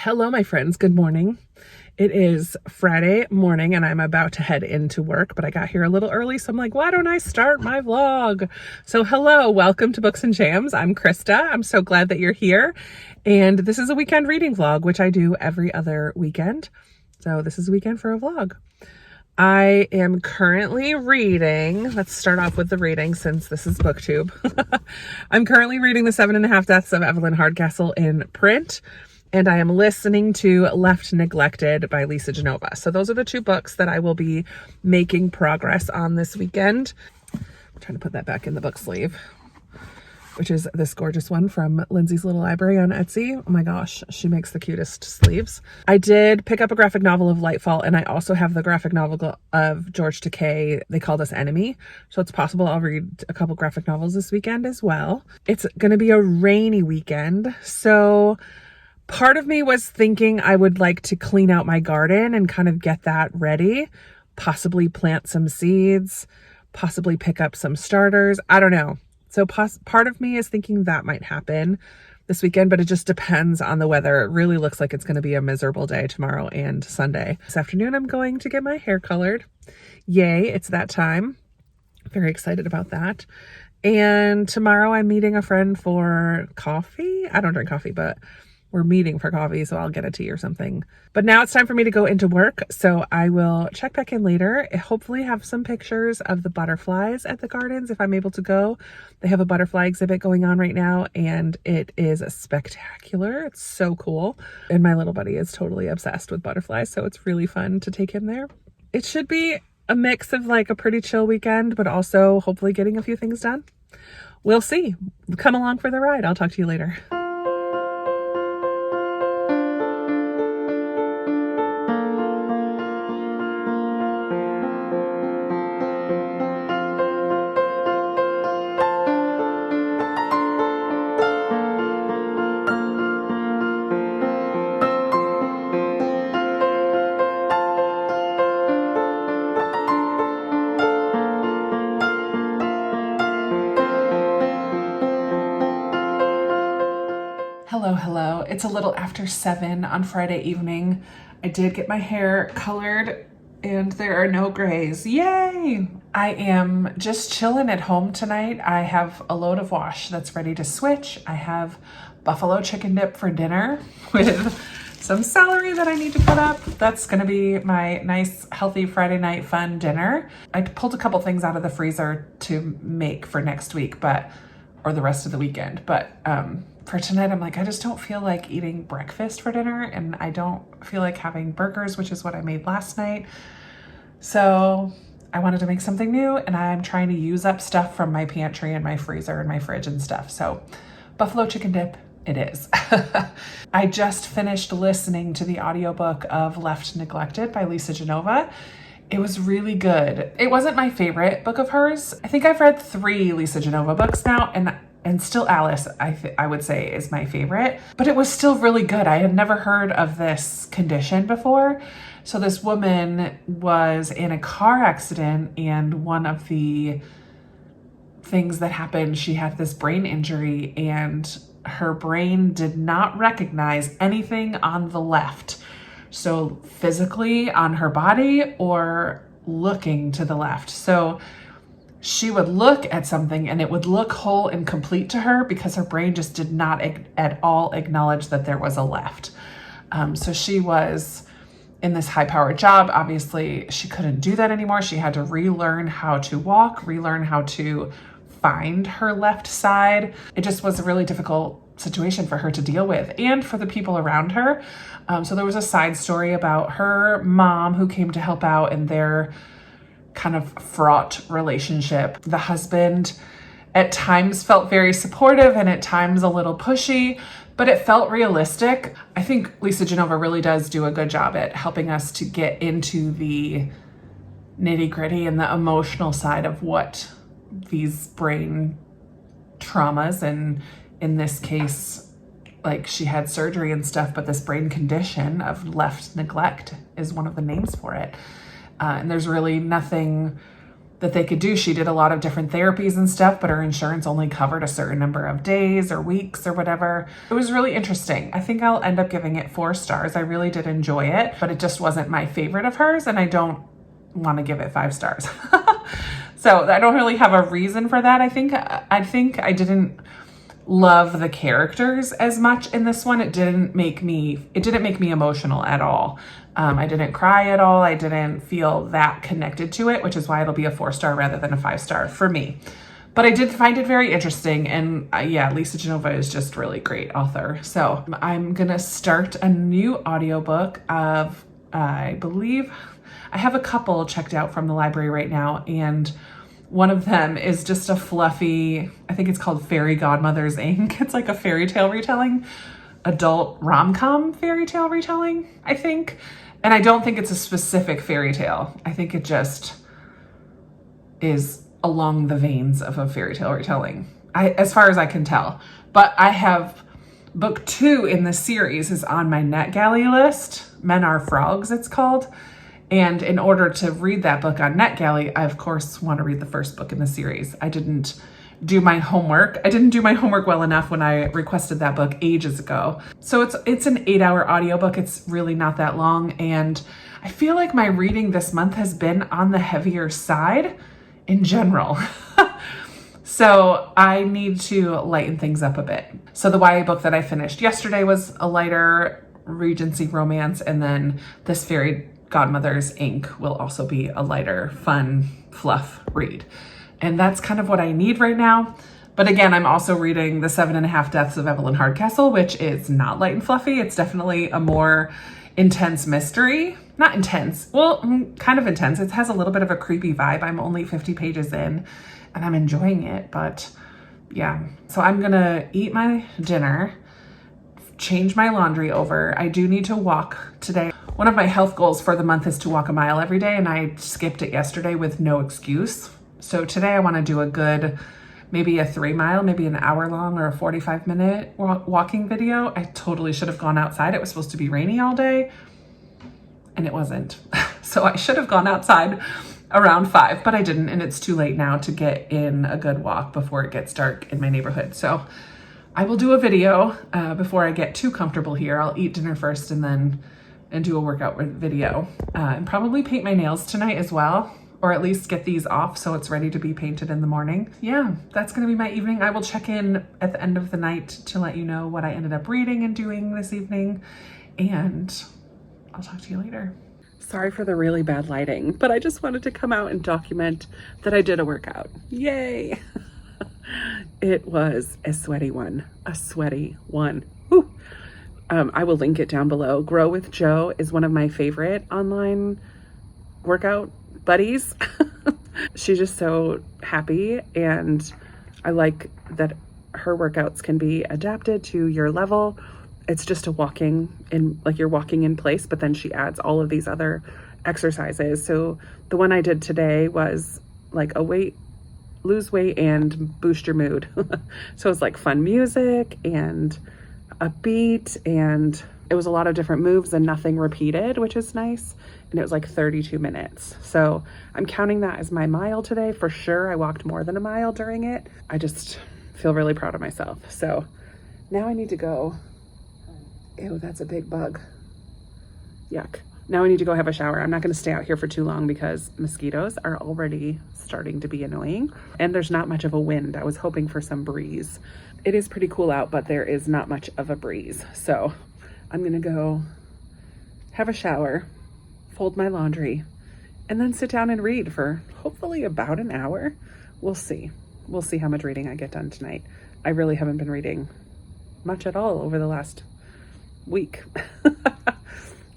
Hello, my friends. Good morning. It is Friday morning and I'm about to head into work, but I got here a little early, so I'm like, why don't I start my vlog? So hello, welcome to Books and Jams. I'm Krista. I'm so glad that you're here. And this is a weekend reading vlog, which I do every other weekend. So this is a weekend for a vlog. I am currently reading, let's start off with the reading since this is BookTube. I'm currently reading The 7.5 Deaths of Evelyn Hardcastle in print. And I am listening to Left Neglected by Lisa Genova. So those are the two books that I will be making progress on this weekend. I'm trying to put that back in the book sleeve, which is this gorgeous one from Lindsay's Little Library on Etsy. Oh my gosh, she makes the cutest sleeves. I did pick up a graphic novel of Lightfall, and I also have the graphic novel of George Takei, They Called Us Enemy. So it's possible I'll read a couple graphic novels this weekend as well. It's gonna be a rainy weekend, so part of me was thinking I would like to clean out my garden and kind of get that ready, possibly plant some seeds, possibly pick up some starters. I don't know. So part of me is thinking that might happen this weekend, but it just depends on the weather. It really looks like it's going to be a miserable day tomorrow and Sunday. This afternoon, I'm going to get my hair colored. Yay, it's that time. Very excited about that. And tomorrow I'm meeting a friend for coffee. I don't drink coffee, but we're meeting for coffee, so I'll get a tea or something. But now it's time for me to go into work, so I will check back in later. Hopefully have some pictures of the butterflies at the gardens if I'm able to go. They have a butterfly exhibit going on right now, and it is spectacular. It's so cool. And my little buddy is totally obsessed with butterflies, so it's really fun to take him there. It should be a mix of like a pretty chill weekend, but also hopefully getting a few things done. We'll see. Come along for the ride. I'll talk to you later. Hello. It's a little after 7 on Friday evening. I did get my hair colored and there are no grays. Yay! I am just chilling at home tonight. I have a load of wash that's ready to switch. I have buffalo chicken dip for dinner with some celery that I need to put up. That's gonna be my nice, healthy Friday night fun dinner. I pulled a couple things out of the freezer to make for next week, or the rest of the weekend. But for tonight, I'm like, I just don't feel like eating breakfast for dinner, and I don't feel like having burgers, which is what I made last night. So I wanted to make something new, and I'm trying to use up stuff from my pantry and my freezer and my fridge and stuff. So buffalo chicken dip it is. I just finished listening to the audiobook of Left Neglected by Lisa Genova. It was really good. It wasn't my favorite book of hers. I think I've read 3 Lisa Genova books now, and still Alice, I would say, is my favorite. But it was still really good. I had never heard of this condition before. So this woman was in a car accident, and one of the things that happened, she had this brain injury, and her brain did not recognize anything on the left. So physically on her body or looking to the left. So she would look at something and it would look whole and complete to her because her brain just did not at all acknowledge that there was a left. So she was in this high-powered job. Obviously, she couldn't do that anymore. She had to relearn how to walk, relearn how to find her left side. It just was a really difficult situation for her to deal with and for the people around her. So there was a side story about her mom who came to help out in their kind of fraught relationship. The husband at times felt very supportive and at times a little pushy, but it felt realistic. I think Lisa Genova really does do a good job at helping us to get into the nitty-gritty and the emotional side of what these brain traumas, and in this case, like she had surgery and stuff, but this brain condition of left neglect is one of the names for it. And there's really nothing that they could do. She did a lot of different therapies and stuff, but her insurance only covered a certain number of days or weeks or whatever. It was really interesting. I think I'll end up giving it 4 stars. I really did enjoy it, but it just wasn't my favorite of hers, and I don't want to give it 5 stars. So I don't really have a reason for that. I think I didn't love the characters as much in this one. It didn't make me emotional at all. I didn't cry at all. I didn't feel that connected to it, which is why it'll be a 4-star rather than a 5-star for me. But I did find it very interesting. And yeah, Lisa Genova is just really great author. So I'm going to start a new audiobook of, I believe I have a couple checked out from the library right now. And one of them is just a fluffy, I think it's called Fairy Godmothers Inc. It's like a fairy tale retelling, adult rom-com fairy tale retelling, I think. And I don't think it's a specific fairy tale. I think it just is along the veins of a fairy tale retelling, as far as I can tell. But I have book 2 in the series is on my NetGalley list. Men Are Frogs, it's called. And in order to read that book on NetGalley, I of course want to read the first book in the series. I didn't do my homework. I didn't do my homework well enough when I requested that book ages ago. So it's an 8-hour audiobook. It's really not that long. And I feel like my reading this month has been on the heavier side in general. So I need to lighten things up a bit. So the YA book that I finished yesterday was a lighter Regency romance. And then this Fairy Godmothers Inc. will also be a lighter, fun, fluff read. And that's kind of what I need right now. But again, I'm also reading The 7.5 Deaths of Evelyn Hardcastle, which is not light and fluffy. It's definitely a more intense mystery. Not intense, well, kind of intense. It has a little bit of a creepy vibe. I'm only 50 pages in and I'm enjoying it, but yeah. So I'm gonna eat my dinner, change my laundry over. I do need to walk today. One of my health goals for the month is to walk a mile every day, and I skipped it yesterday with no excuse. So today I want to do a good, maybe a 3 mile, maybe an hour long or a 45-minute walking video. I totally should have gone outside. It was supposed to be rainy all day and it wasn't. So I should have gone outside around 5, but I didn't. And it's too late now to get in a good walk before it gets dark in my neighborhood. So I will do a video before I get too comfortable here. I'll eat dinner first and do a workout video and probably paint my nails tonight as well, or at least get these off so it's ready to be painted in the morning. Yeah, that's gonna be my evening. I will check in at the end of the night to let you know what I ended up reading and doing this evening, and I'll talk to you later. Sorry for the really bad lighting, but I just wanted to come out and document that I did a workout. Yay! It was a sweaty one, Whew. I will link it down below. Grow with Jo is one of my favorite online workout buddies. She's just so happy, and I like that her workouts can be adapted to your level. It's just a walking in, like you're walking in place, but then she adds all of these other exercises. So the one I did today was like lose weight and boost your mood. So it's like fun music and a beat, and it was a lot of different moves and nothing repeated, which is nice. And it was like 32 minutes. So I'm counting that as my mile today for sure. I walked more than a mile during it. I just feel really proud of myself. So now I need to go. Ew, that's a big bug. Yuck. Now I need to go have a shower. I'm not going to stay out here for too long because mosquitoes are already starting to be annoying, and there's not much of a wind. I was hoping for some breeze. It is pretty cool out, but there is not much of a breeze. So I'm going to go have a shower, fold my laundry, and then sit down and read for hopefully about an hour. We'll see. We'll see how much reading I get done tonight. I really haven't been reading much at all over the last week.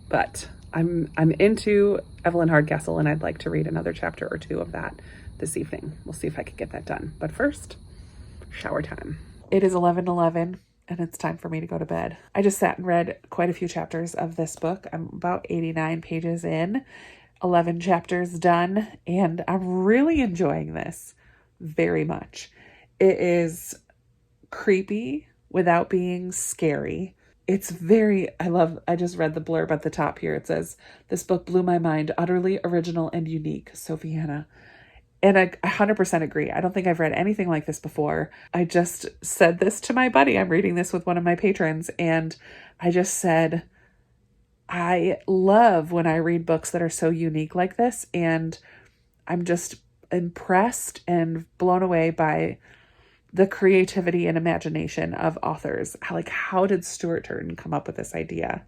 But I'm into Evelyn Hardcastle, and I'd like to read another chapter or 2 of that this evening. We'll see if I can get that done. But first, shower time. It is 11:11 and it's time for me to go to bed. I just sat and read quite a few chapters of this book. I'm about 89 pages in, 11 chapters done, and I'm really enjoying this very much. It is creepy without being scary. It's very, I just read the blurb at the top here. It says, "This book blew my mind, utterly original and unique, Sophie Hannah." And I 100% agree. I don't think I've read anything like this before. I just said this to my buddy. I'm reading this with one of my patrons, and I just said, I love when I read books that are so unique like this, and I'm just impressed and blown away by the creativity and imagination of authors. How did Stuart Turton come up with this idea?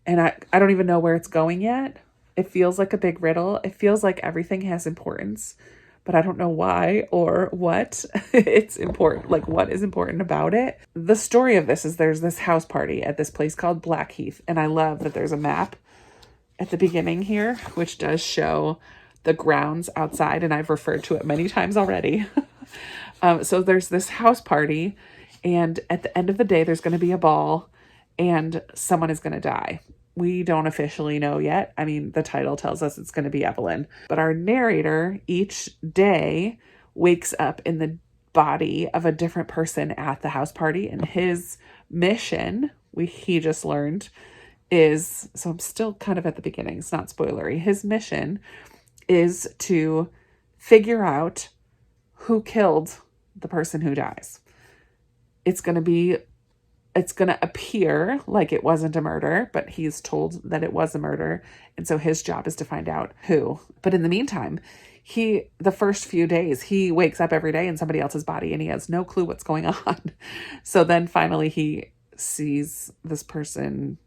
And I don't even know where it's going yet. It feels like a big riddle. It feels like everything has importance, but I don't know why or what it's important, like what is important about it. The story of this is there's this house party at this place called Blackheath, and I love that there's a map at the beginning here, which does show the grounds outside, and I've referred to it many times already. So there's this house party, and at the end of the day, there's going to be a ball, and someone is going to die. We don't officially know yet. I mean, the title tells us it's going to be Evelyn, but our narrator each day wakes up in the body of a different person at the house party, and his mission, he just learned, is, so I'm still kind of at the beginning, it's not spoilery. His mission is to figure out who killed the person who dies. It's going to appear like it wasn't a murder, but he's told that it was a murder. And so his job is to find out who. But in the meantime, the first few days, he wakes up every day in somebody else's body and he has no clue what's going on. So then finally he sees this person.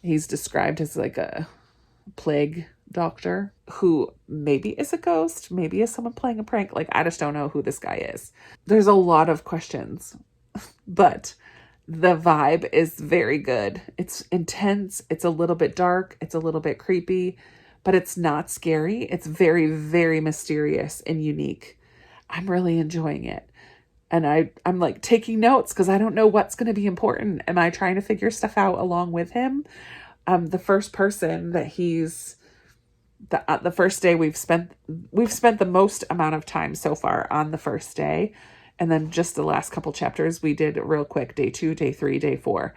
He's described as like a plague doctor who maybe is a ghost, maybe is someone playing a prank. I just don't know who this guy is. There's a lot of questions, but the vibe is very good. It's intense. It's a little bit dark. It's a little bit creepy, but it's not scary. It's very, very mysterious and unique. I'm really enjoying it. And I'm like taking notes because I don't know what's going to be important. Am I trying to figure stuff out along with him? The first person that the first day we've spent the most amount of time so far on the first day. And then just the last couple chapters we did real quick, day 2, day 3, day 4.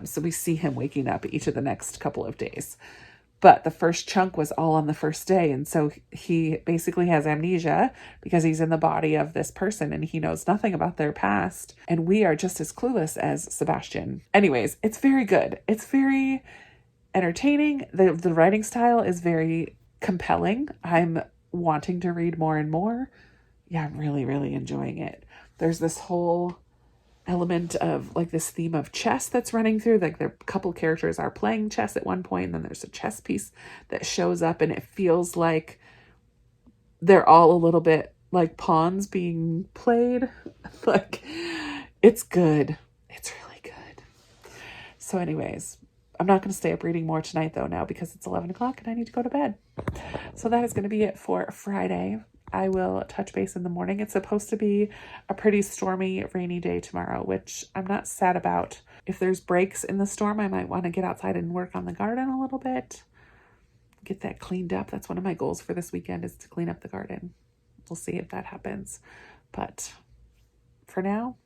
So we see him waking up each of the next couple of days. But the first chunk was all on the first day. And so he basically has amnesia because he's in the body of this person and he knows nothing about their past. And we are just as clueless as Sebastian. Anyways, it's very good. It's very entertaining. The writing style is very compelling. I'm wanting to read more and more. Yeah, I'm really, really enjoying it. There's this whole element of this theme of chess that's running through. A couple characters are playing chess at one point, and then there's a chess piece that shows up, and it feels like they're all a little bit like pawns being played. It's good. It's really good. So anyways, I'm not going to stay up reading more tonight though now because it's 11 o'clock and I need to go to bed. So that is going to be it for Friday. I will touch base in the morning. It's supposed to be a pretty stormy, rainy day tomorrow, which I'm not sad about. If there's breaks in the storm, I might want to get outside and work on the garden a little bit. Get that cleaned up. That's one of my goals for this weekend, is to clean up the garden. We'll see if that happens. But for now,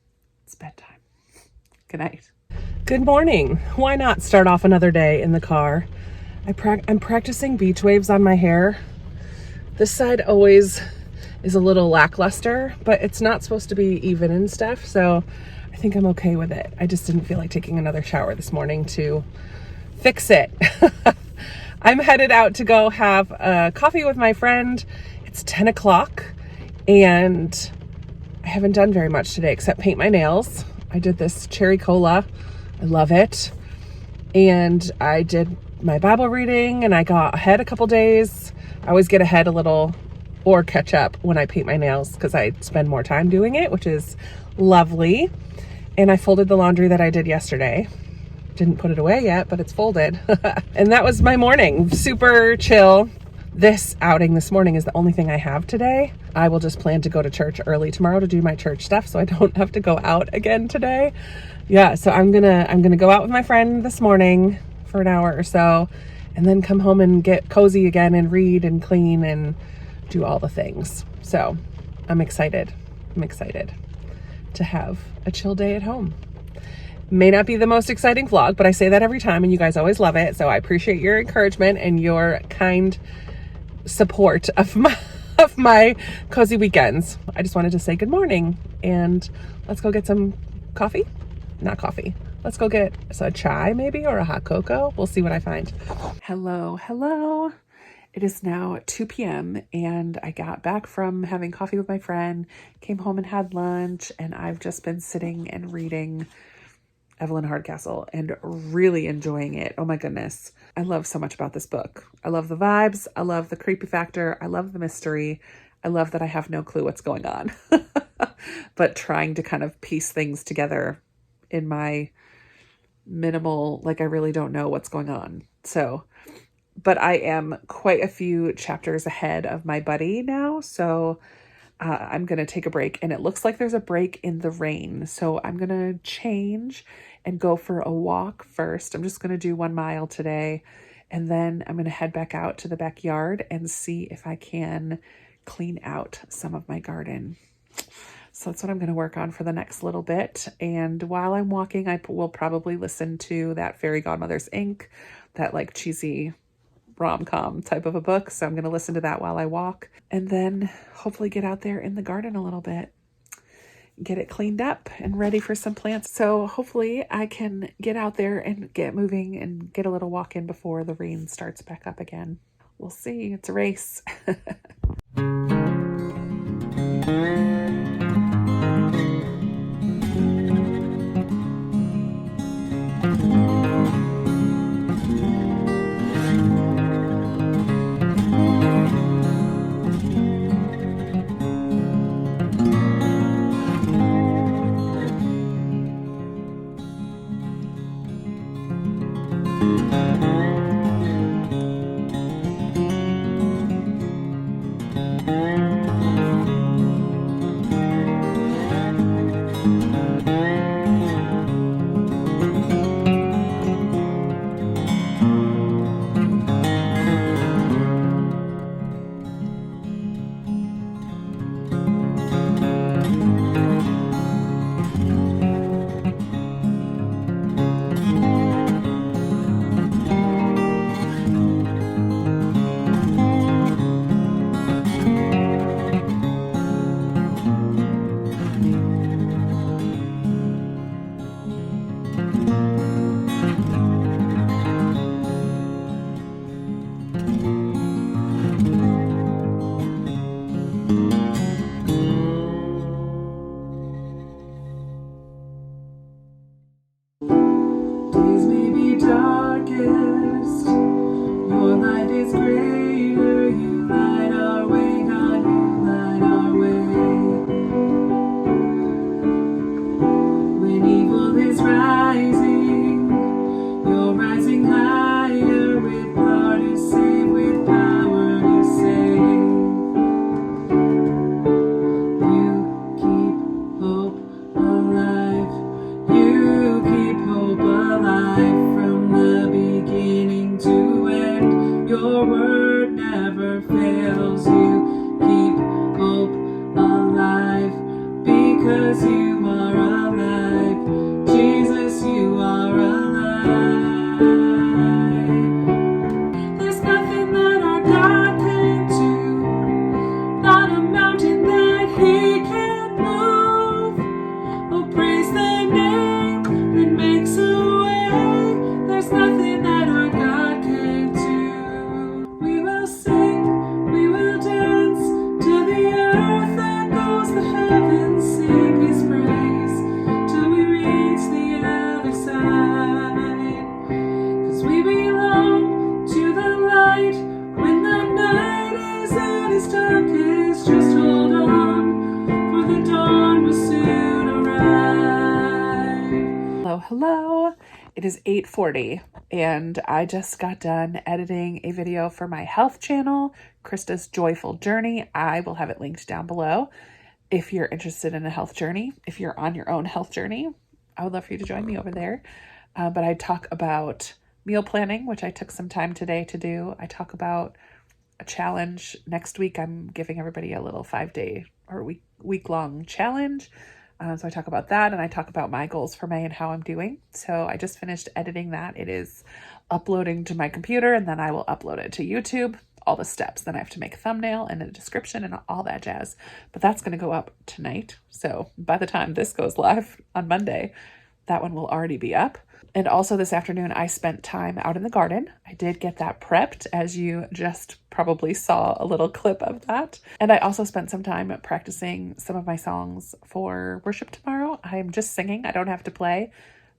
it's bedtime. Good night. Good morning. Why not start off another day in the car? I'm practicing beach waves on my hair. This side always is a little lackluster, but it's not supposed to be even and stuff, so I think I'm okay with it. I just didn't feel like taking another shower this morning to fix it. I'm headed out to go have a coffee with my friend. It's 10 o'clock, and I haven't done very much today except paint my nails. I did this cherry cola. I love it. And I did my Bible reading, and I got ahead a couple days. I always get ahead a little or catch up when I paint my nails because I spend more time doing it, which is lovely. And I folded the laundry that I did yesterday. Didn't put it away yet, but it's folded. And that was my morning. Super chill. This outing this morning is the only thing I have today. I will just plan to go to church early tomorrow to do my church stuff so I don't have to go out again today. Yeah, so I'm gonna go out with my friend this morning for an hour or so, and then come home and get cozy again and read and clean and do all the things. So I'm excited. I'm excited to have a chill day at home. May not be the most exciting vlog, but I say that every time and you guys always love it. So I appreciate your encouragement and your kind support of of my cozy weekends. I just wanted to say good morning and let's go get some coffee. Not coffee. Let's go get a chai maybe, or a hot cocoa. We'll see what I find. Hello. It is now 2 p.m. and I got back from having coffee with my friend, came home and had lunch, and I've just been sitting and reading Evelyn Hardcastle and really enjoying it. Oh my goodness. I love so much about this book. I love the vibes. I love the creepy factor. I love the mystery. I love that I have no clue what's going on, but trying to kind of piece things together in my minimal, like I really don't know what's going on. So, but I am quite a few chapters ahead of my buddy now. So I'm going to take a break, and it looks like there's a break in the rain. So I'm going to change and go for a walk first. I'm just going to do 1 mile today. And then I'm going to head back out to the backyard and see if I can clean out some of my garden. So that's what I'm going to work on for the next little bit. And while I'm walking, I will probably listen to that Fairy Godmothers Inc., that like cheesy rom-com type of a book. So I'm going to listen to that while I walk, and then hopefully get out there in the garden a little bit, get it cleaned up and ready for some plants. So hopefully I can get out there and get moving and get a little walk in before the rain starts back up again. We'll see. It's a race. Hello. It is 8:40 and I just got done editing a video for my health channel, Krista's Joyful Journey. I will have it linked down below if you're interested in a health journey. If you're on your own health journey, I would love for you to join me over there. But I talk about meal planning, which I took some time today to do. I talk about a challenge. Next week, I'm giving everybody a little 5-day or week-long challenge. So I talk about that, and I talk about my goals for May and how I'm doing. So I just finished editing that. It is uploading to my computer, and then I will upload it to YouTube. all the steps. Then I have to make a thumbnail and a description and all that jazz. But that's going to go up tonight. So by the time this goes live on Monday, that one will already be up. And also this afternoon, I spent time out in the garden. I did get that prepped, as you just probably saw a little clip of that. And I also spent some time practicing some of my songs for worship tomorrow. I'm just singing. I don't have to play,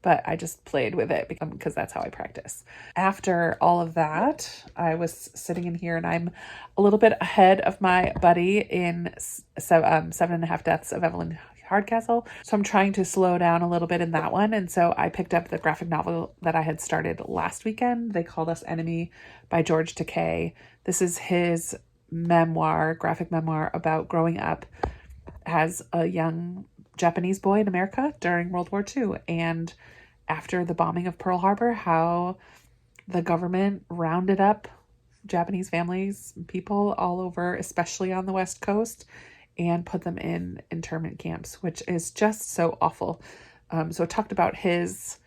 but I just played with it because that's how I practice. After all of that, I was sitting in here and I'm a little bit ahead of my buddy in 7.5 Deaths of Evelyn Hardcastle. So I'm trying to slow down a little bit in that one. And so I picked up the graphic novel that I had started last weekend. They Called Us Enemy by George Takei. This is his memoir, graphic memoir about growing up as a young Japanese boy in America during World War II. And after the bombing of Pearl Harbor, how the government rounded up Japanese families, people all over, especially on the West Coast, and put them in internment camps, which is just so awful. So it talked about his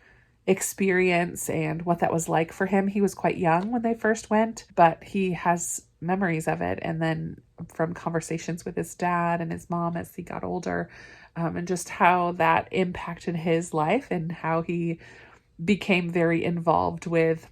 experience and what that was like for him. He was quite young when they first went, but he has memories of it. And then from conversations with his dad and his mom as he got older, and just how that impacted his life and how he became very involved with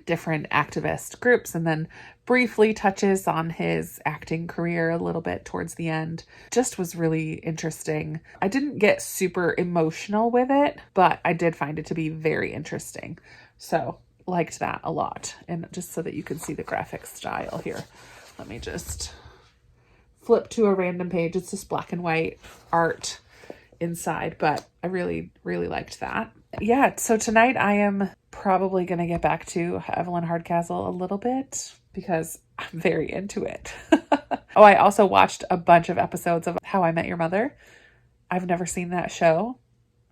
different activist groups, and then briefly touches on his acting career a little bit towards the end. Just was really interesting. I didn't get super emotional with it, but I did find it to be very interesting. So liked that a lot. And just so that you can see the graphic style here, let me just flip to a random page. It's just black and white art inside, but I really, really liked that. Yeah, so tonight I am probably going to get back to Evelyn Hardcastle a little bit because I'm very into it. Oh, I also watched a bunch of episodes of How I Met Your Mother. I've never seen that show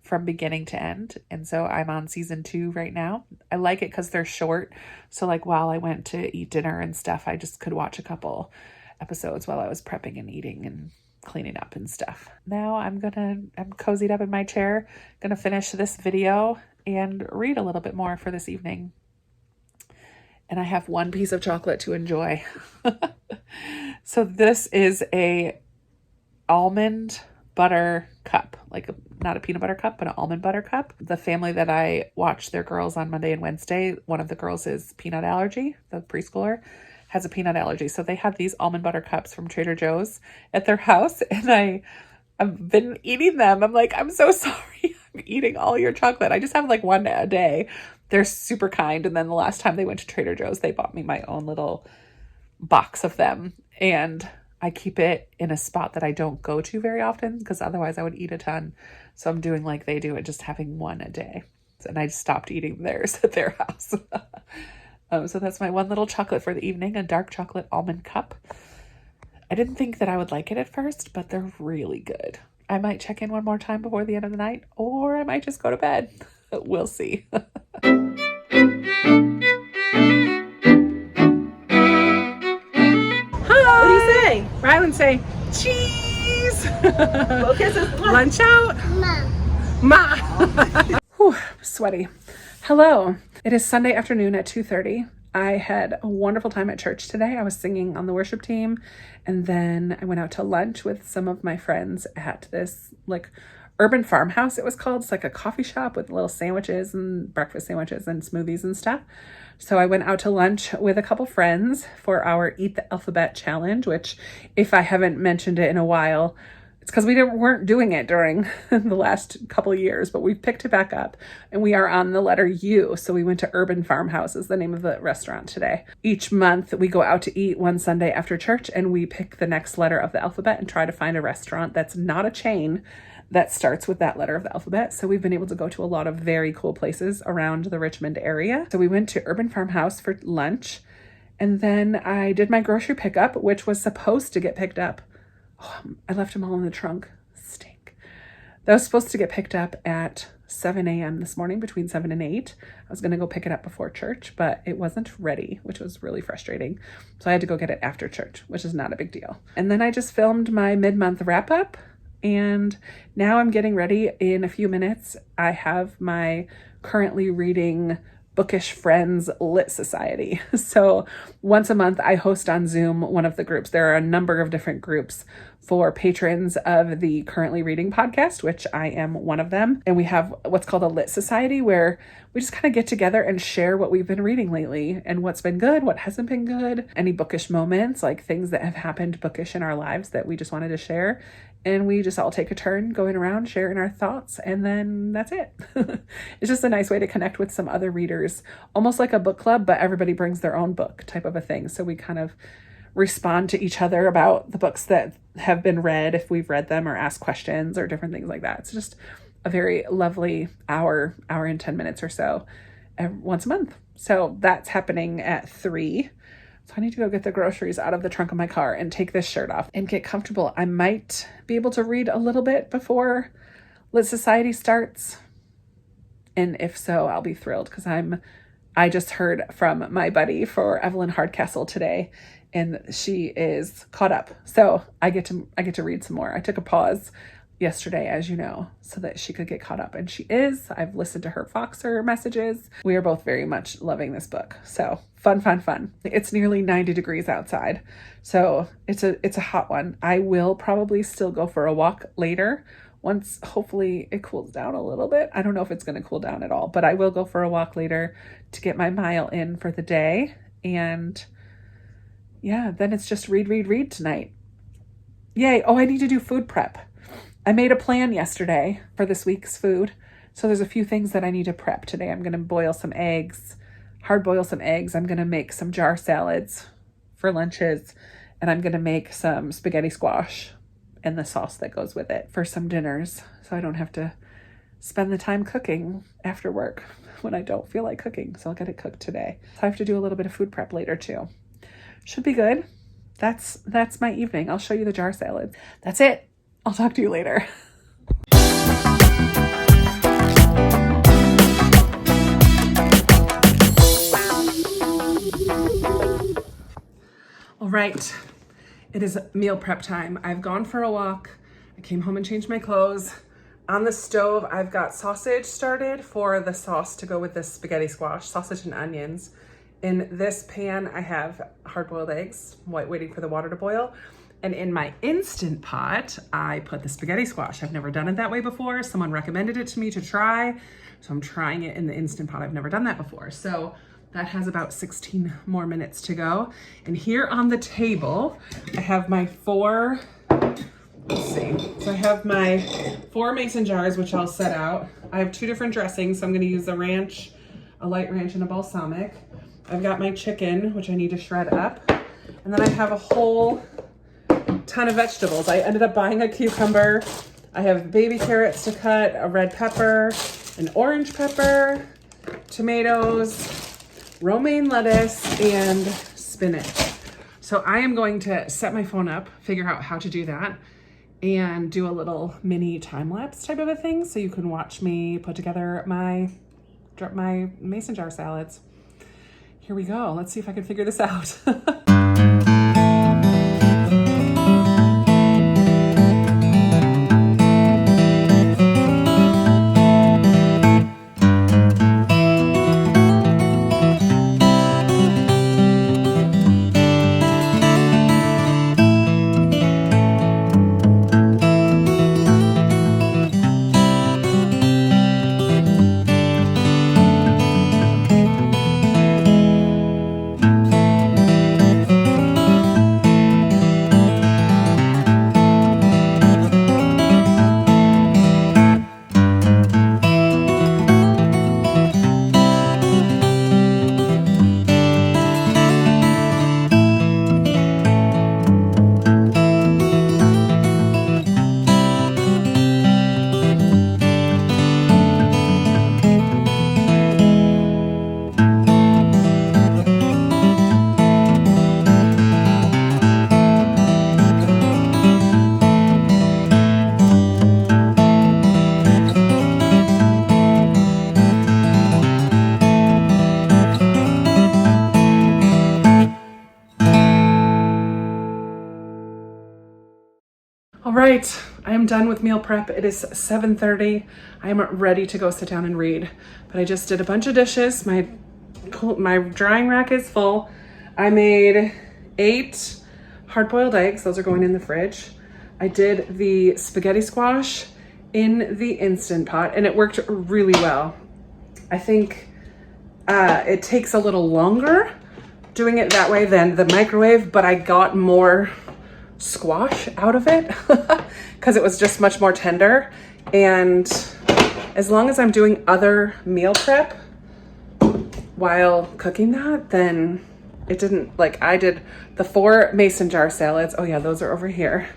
from beginning to end, and so I'm on season 2 right now. I like it because they're short, so like while I went to eat dinner and stuff, I just could watch a couple episodes while I was prepping and eating and cleaning up and stuff. Now I'm cozied up in my chair, gonna finish this video and read a little bit more for this evening. And I have one piece of chocolate to enjoy. So this is a almond butter cup, like not a peanut butter cup, but an almond butter cup. The family that I watched their girls on Monday and Wednesday, one of the girls is peanut allergy, the preschooler has a peanut allergy. So they have these almond butter cups from Trader Joe's at their house. And I've been eating them. I'm like, I'm so sorry. I'm eating all your chocolate. I just have like one a day. They're super kind. And then the last time they went to Trader Joe's, they bought me my own little box of them. And I keep it in a spot that I don't go to very often because otherwise I would eat a ton. So I'm doing like they do it, just having one a day. And I just stopped eating theirs at their house. So that's my one little chocolate for the evening, a dark chocolate almond cup. I didn't think that I would like it at first, but they're really good. I might check in one more time before the end of the night, or I might just go to bed. We'll see. What do you say? Rylan, say cheese. Lunch out. Ma. Whew, sweaty. Hello. It is Sunday afternoon at 2:30. I had a wonderful time at church today. I was singing on the worship team, and then I went out to lunch with some of my friends at this like urban farmhouse, it was called. It's like a coffee shop with little sandwiches and breakfast sandwiches and smoothies and stuff. So I went out to lunch with a couple friends for our Eat the Alphabet challenge, which if I haven't mentioned it in a while, it's because we weren't doing it during the last couple of years, but we've picked it back up and we are on the letter U. So we went to Urban Farmhouse is the name of the restaurant today. Each month we go out to eat one Sunday after church and we pick the next letter of the alphabet and try to find a restaurant that's not a chain that starts with that letter of the alphabet. So we've been able to go to a lot of very cool places around the Richmond area. So we went to Urban Farmhouse for lunch, and then I did my grocery pickup, which was supposed to get picked up. Oh, I left them all in the trunk. Stink. That was supposed to get picked up at 7 a.m. this morning, between 7 and 8. I was going to go pick it up before church, but it wasn't ready, which was really frustrating. So I had to go get it after church, which is not a big deal. And then I just filmed my mid-month wrap-up, and now I'm getting ready in a few minutes. I have my currently reading Bookish Friends Lit Society. So once a month, I host on Zoom one of the groups. There are a number of different groups for patrons of the Currently Reading podcast, which I am one of them. And we have what's called a Lit Society, where we just kind of get together and share what we've been reading lately and what's been good, what hasn't been good, any bookish moments, like things that have happened bookish in our lives that we just wanted to share. And we just all take a turn going around sharing our thoughts, and then that's it. It's just a nice way to connect with some other readers, almost like a book club, but everybody brings their own book type of a thing. So we kind of respond to each other about the books that have been read, if we've read them, or ask questions or different things like that. It's just a very lovely hour and 10 minutes or so once a month. So that's happening at 3. So I need to go get the groceries out of the trunk of my car and take this shirt off and get comfortable. I might be able to read a little bit before Lit Society starts. And if so, I'll be thrilled, because I just heard from my buddy for Evelyn Hardcastle today, and she is caught up. So I get to read some more. I took a pause yesterday, as you know, so that she could get caught up, and she is. I've listened to her Voxer messages. We are both very much loving this book. So fun. It's nearly 90 degrees outside, so it's a hot one. I will probably still go for a walk later once hopefully it cools down a little bit. I don't know if it's going to cool down at all, but I will go for a walk later to get my mile in for the day. And yeah, then it's just read tonight. Yay. Oh, I need to do food prep. I made a plan yesterday for this week's food. So there's a few things that I need to prep today. I'm going to boil some eggs, hard boil some eggs. I'm going to make some jar salads for lunches, and I'm going to make some spaghetti squash and the sauce that goes with it for some dinners. So I don't have to spend the time cooking after work when I don't feel like cooking. So I'll get it cooked today. So I have to do a little bit of food prep later too. Should be good. That's my evening. I'll show you the jar salad. That's it. I'll talk to you later. All right, it is meal prep time. I've gone for a walk. I came home and changed my clothes. On the stove, I've got sausage started for the sauce to go with this spaghetti squash, sausage and onions. In this pan, I have hard-boiled eggs, waiting for the water to boil. And in my Instant Pot, I put the spaghetti squash. I've never done it that way before. Someone recommended it to me to try, so I'm trying it in the Instant Pot. I've never done that before. So that has about 16 more minutes to go. And here on the table, I have my 4, let's see. So I have my 4 mason jars, which I'll set out. I have 2 different dressings, so I'm gonna use a ranch, a light ranch, and a balsamic. I've got my chicken, which I need to shred up. And then I have a whole ton of vegetables. I ended up buying a cucumber. I have baby carrots to cut, a red pepper, an orange pepper, tomatoes, romaine lettuce, and spinach. So I am going to set my phone up, figure out how to do that, and do a little mini time lapse type of a thing, so you can watch me put together my mason jar salads. Here we go. Let's see if I can figure this out. All right, I am done with meal prep. It is 7:30. I am ready to go sit down and read, but I just did a bunch of dishes. My Cool. My drying rack is full. I made 8 hard-boiled eggs. Those are going in the fridge. I did the spaghetti squash in the Instant Pot, and it worked really well. I think it takes a little longer doing it that way than the microwave, but I got more squash out of it because it was just much more tender. And as long as I'm doing other meal prep while cooking that, then it didn't, like, I did the 4 mason jar salads. Oh yeah, those are over here.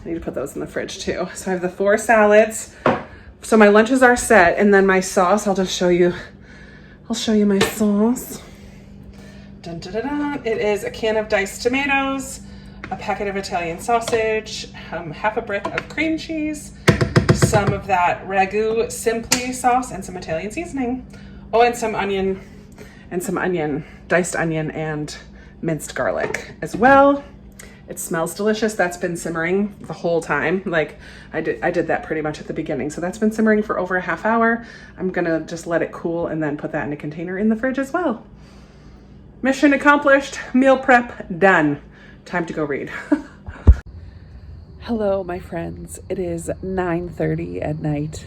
I need to put those in the fridge too. So I have the 4 salads. So my lunches are set, and then my sauce, I'll just show you. I'll show you my sauce. Dun, dun, dun, dun. It is a can of diced tomatoes, a packet of Italian sausage, half a brick of cream cheese, some of that ragu simply sauce, and some Italian seasoning. Oh, and some onion, diced onion and minced garlic as well. It smells delicious. That's been simmering the whole time. Like I did that pretty much at the beginning. So that's been simmering for over a half hour. I'm gonna just let it cool and then put that in a container in the fridge as well. Mission accomplished, meal prep done. Time to go read. Hello, my friends. It is 9:30 at night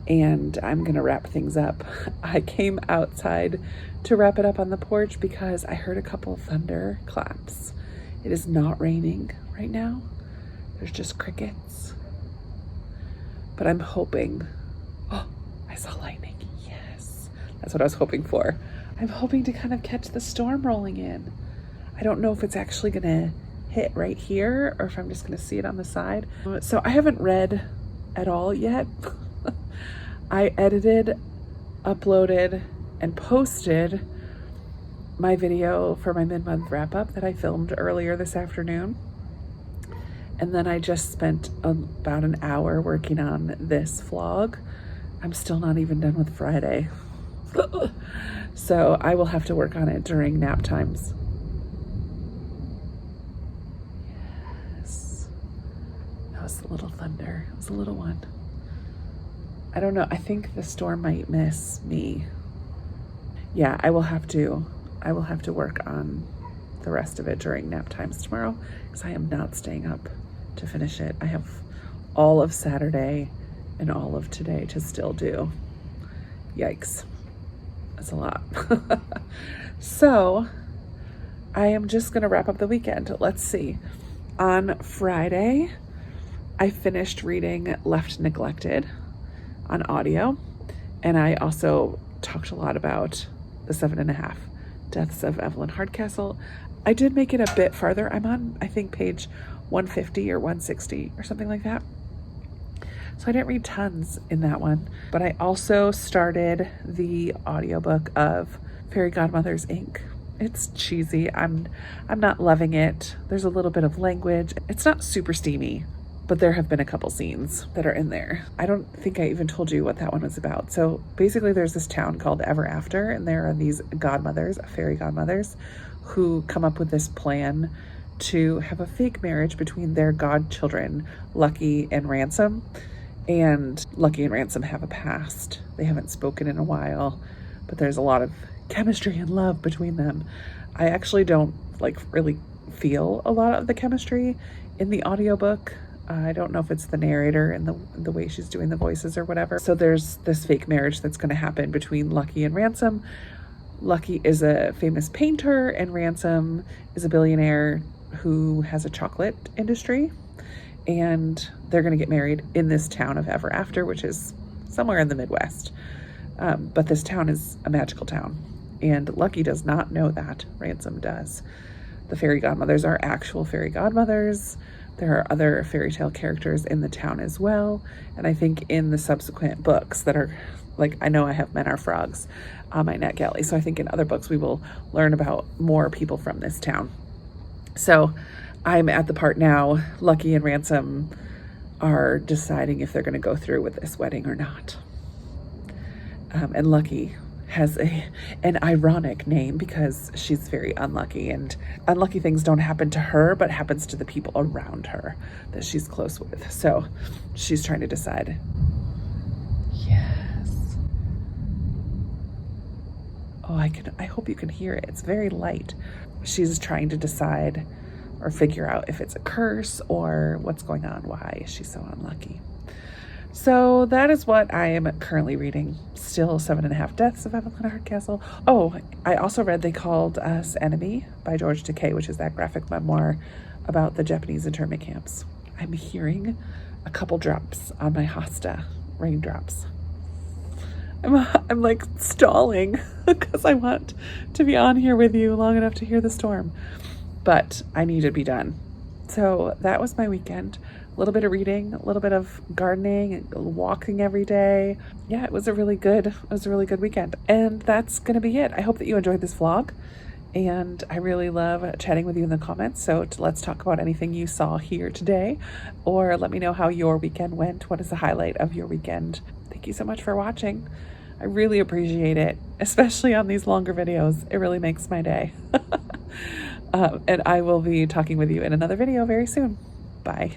and I'm gonna wrap things up. I came outside to wrap it up on the porch because I heard a couple thunder claps. It is not raining right now. There's just crickets. But I'm hoping, oh, I saw lightning. Yes, that's what I was hoping for. I'm hoping to kind of catch the storm rolling in. I don't know if it's actually gonna hit right here or if I'm just gonna see it on the side. So I haven't read at all yet. I edited, uploaded, and posted my video for my mid-month wrap-up that I filmed earlier this afternoon. And then I just spent about an hour working on this vlog. I'm still not even done with Friday. So I will have to work on it during nap times. Yes. That was a little thunder. It was a little one. I don't know. I think the storm might miss me. Yeah, I will have to work on the rest of it during nap times tomorrow because I am not staying up to finish it. I have all of Saturday and all of today to still do. Yikes. That's a lot. So I am just going to wrap up the weekend. Let's see. On Friday, I finished reading Left Neglected on audio. And I also talked a lot about The 7.5 Deaths of Evelyn Hardcastle. I did make it a bit farther. I'm on, I think, page 150 or 160 or something like that. So I didn't read tons in that one, but I also started the audiobook of Fairy Godmothers Inc. It's cheesy. I'm not loving it. There's a little bit of language. It's not super steamy, but there have been a couple scenes that are in there. I don't think I even told you what that one was about. So basically there's this town called Ever After, and there are these godmothers, fairy godmothers, who come up with this plan to have a fake marriage between their godchildren, Lucky and Ransom. And Lucky and Ransom have a past. They haven't spoken in a while, but there's a lot of chemistry and love between them. I actually don't really feel a lot of the chemistry in the audiobook. I don't know if it's the narrator and the way she's doing the voices or whatever. So there's this fake marriage that's going to happen between Lucky and Ransom. Lucky is a famous painter and Ransom is a billionaire who has a chocolate industry. And they're going to get married in this town of Ever After, which is somewhere in the Midwest. But this town is a magical town. And Lucky does not know that. Ransom does. The fairy godmothers are actual fairy godmothers. There are other fairy tale characters in the town as well. And I think in the subsequent books that are, I know I have Men Are Frogs on my NetGalley. So I think in other books we will learn about more people from this town. So I'm at the part now, Lucky and Ransom are deciding if they're going to go through with this wedding or not. And Lucky has an ironic name because she's very unlucky, and unlucky things don't happen to her, but happens to the people around her that she's close with. So she's trying to decide. Yes. Oh, I hope you can hear it. It's very light. She's trying to decide or figure out if it's a curse or what's going on. Why is she so unlucky? So that is what I am currently reading. Still 7.5 Deaths of Evelyn Hardcastle. Oh, I also read They Called Us Enemy by George Takei, which is that graphic memoir about the Japanese internment camps. I'm hearing a couple drops on my hosta, raindrops. I'm like stalling because I want to be on here with you long enough to hear the storm, but I need to be done. So that was my weekend. A little bit of reading, a little bit of gardening, walking every day. Yeah, it was a really good weekend. And that's going to be it. I hope that you enjoyed this vlog. And I really love chatting with you in the comments. So let's talk about anything you saw here today, or let me know how your weekend went. What is the highlight of your weekend? Thank you so much for watching. I really appreciate it, especially on these longer videos. It really makes my day. And I will be talking with you in another video very soon. Bye.